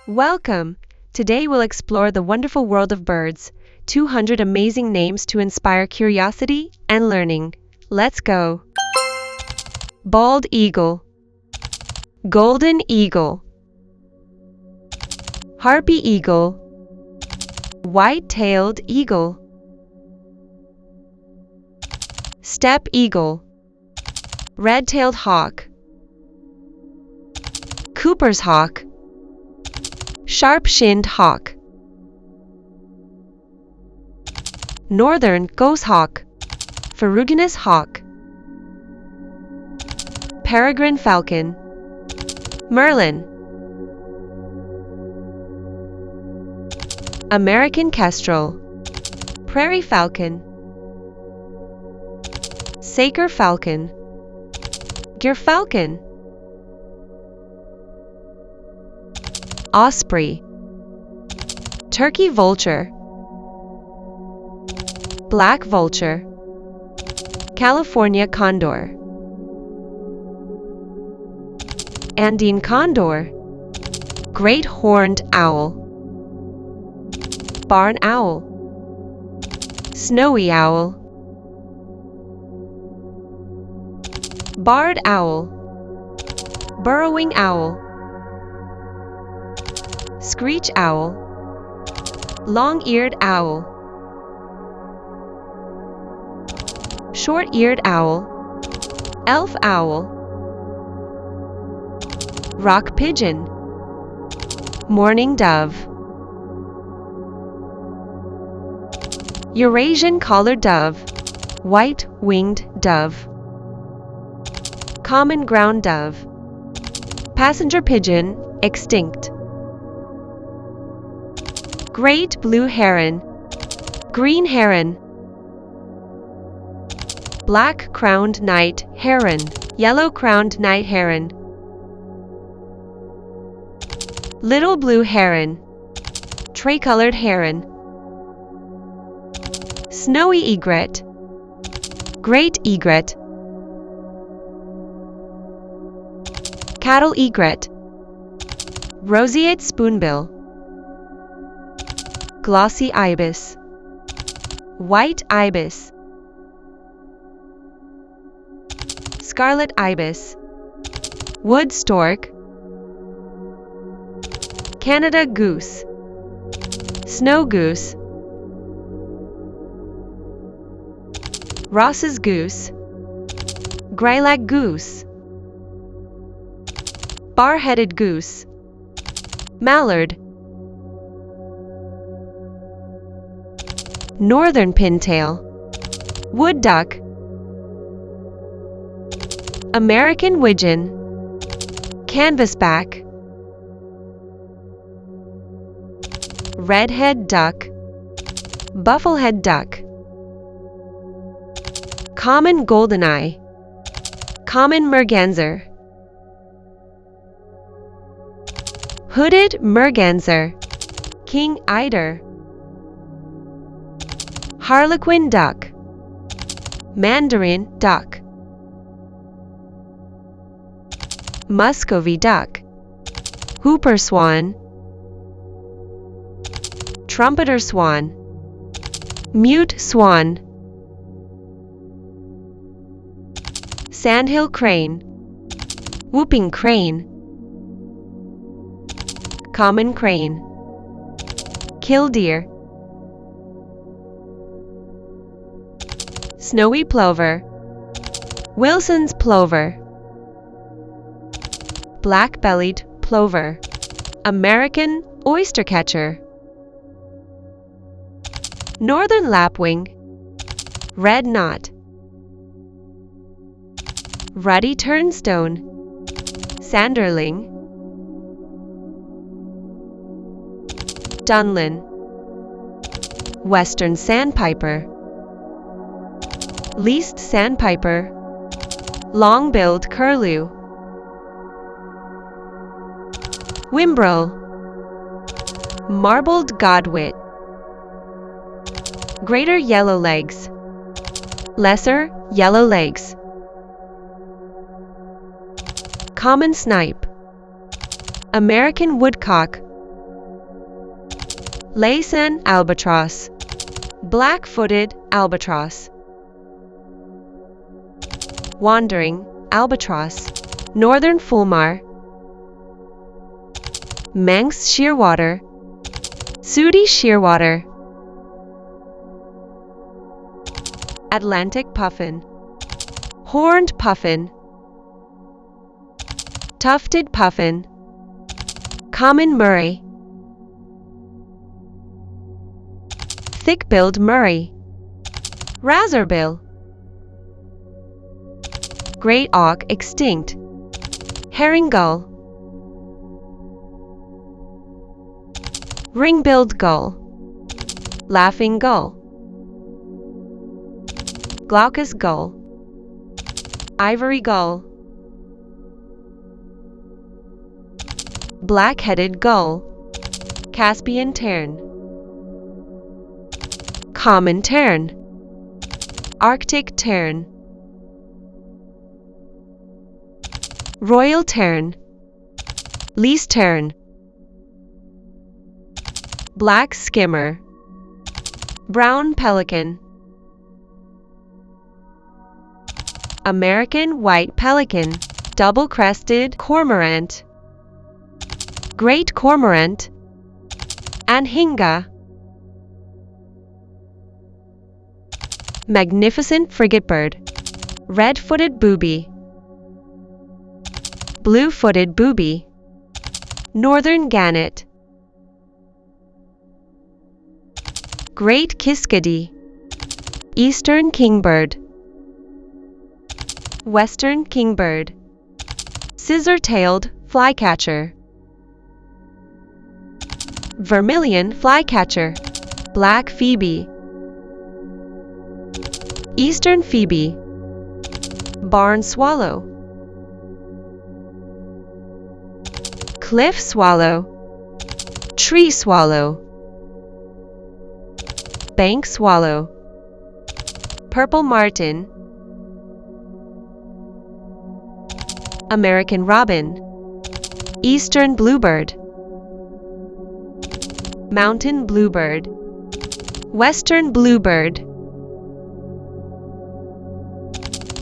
Welcome! Today we'll explore the wonderful world of birds, 200 amazing names to inspire curiosity and learning. Let's go! Bald eagle, golden eagle, harpy eagle, white-tailed eagle, steppe eagle, red-tailed hawk, Cooper's hawk, sharp-shinned hawk, northern goshawk, ferruginous hawk, peregrine falcon, merlin, American kestrel, prairie falcon, saker falcon, gyrfalcon, osprey, turkey vulture, black vulture, California condor, Andean condor, great horned owl, barn owl, snowy owl, barred owl, burrowing owl, screech owl, long-eared owl, short-eared owl, elf owl, rock pigeon, mourning dove, Eurasian collared dove, white-winged dove, common ground dove, passenger pigeon, extinct, great blue heron, green heron, black-crowned night heron, yellow-crowned night heron, little blue heron, tricolored heron, snowy egret, great egret, cattle egret, roseate spoonbill, glossy ibis, white ibis, scarlet ibis, wood stork, Canada goose, snow goose, Ross's goose, greylag goose, bar-headed goose, mallard, northern pintail, wood duck, American widgeon, canvasback, redhead duck, bufflehead duck, common goldeneye, common merganser, hooded merganser, king eider, harlequin duck, mandarin duck, Muscovy duck, whooper swan, trumpeter swan, mute swan, sandhill crane, whooping crane, common crane, killdeer, snowy plover, Wilson's plover, black-bellied plover, American oystercatcher, northern lapwing, red knot, ruddy turnstone, sanderling, dunlin, western sandpiper, least sandpiper, long-billed curlew, whimbrel, marbled godwit, greater yellowlegs, lesser yellowlegs, common snipe, American woodcock, Laysan albatross, black-footed albatross. Wandering albatross, northern fulmar. Manx shearwater, sooty shearwater. Atlantic puffin, horned puffin. Tufted puffin, common murray. Thick-billed murray, razorbill. Great auk extinct, herring gull. Ring-billed gull, laughing gull. Glaucous gull, ivory gull. Black-headed gull, Caspian tern. Common tern, Arctic tern. Royal tern, least tern. Black skimmer, brown pelican. American white pelican, double-crested cormorant. Great cormorant, anhinga. Magnificent frigate bird, red-footed booby. Blue-footed booby, northern gannet. Great kiskadee, eastern kingbird. Western kingbird, scissor-tailed flycatcher. Vermilion flycatcher, black phoebe. Eastern phoebe, barn swallow. Cliff swallow, tree swallow. Bank swallow, purple martin. American robin, eastern bluebird. Mountain bluebird, western bluebird.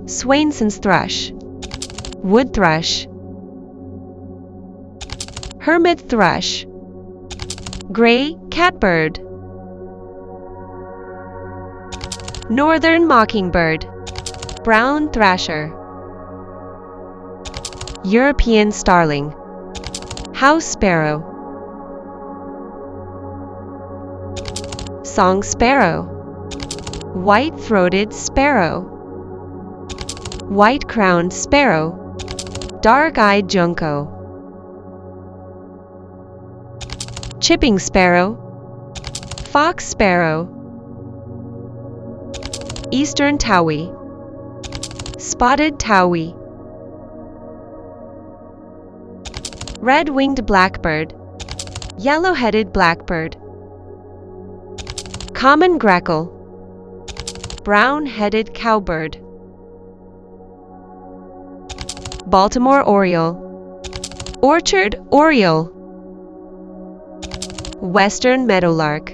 Swainson's thrush, wood thrush. Hermit thrush, gray catbird. Northern mockingbird, brown thrasher. European starling, house sparrow. Song sparrow, white-throated sparrow. White-crowned sparrow, dark-eyed junco. Chipping sparrow, fox sparrow. Eastern towhee, spotted towhee. Red-winged blackbird, yellow-headed blackbird. Common grackle, brown-headed cowbird. Baltimore oriole, orchard oriole. Western meadowlark,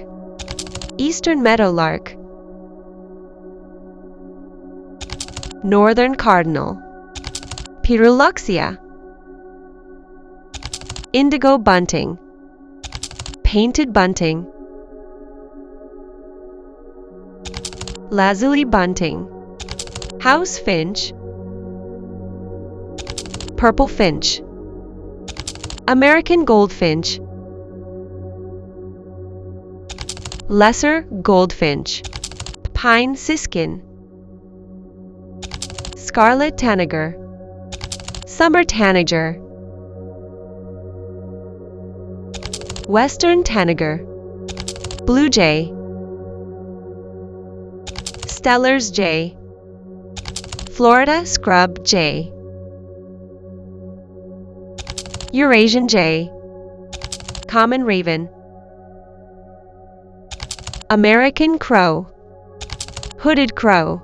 eastern meadowlark. Northern cardinal, Piruloxia. Indigo bunting, painted bunting. Lazuli bunting, house finch. Purple finch, American goldfinch. Lesser goldfinch, pine siskin. Scarlet tanager, summer tanager. Western tanager, blue jay. Steller's jay, Florida scrub jay. Eurasian jay, common raven. American crow, hooded crow.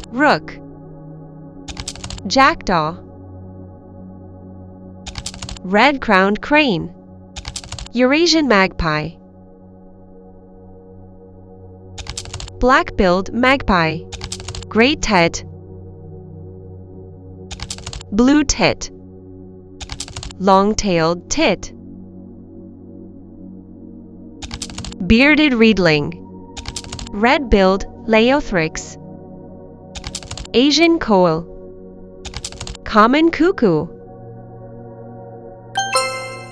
Rook, jackdaw. Red-crowned crane, Eurasian magpie. Black-billed magpie. Great tit. Blue tit. Long-tailed tit. Bearded reedling. Red-billed Leothrix. Asian coal. Common cuckoo.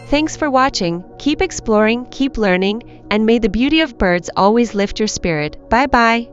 Thanks for watching. Keep exploring, keep learning, and may the beauty of birds always lift your spirit. Bye-bye.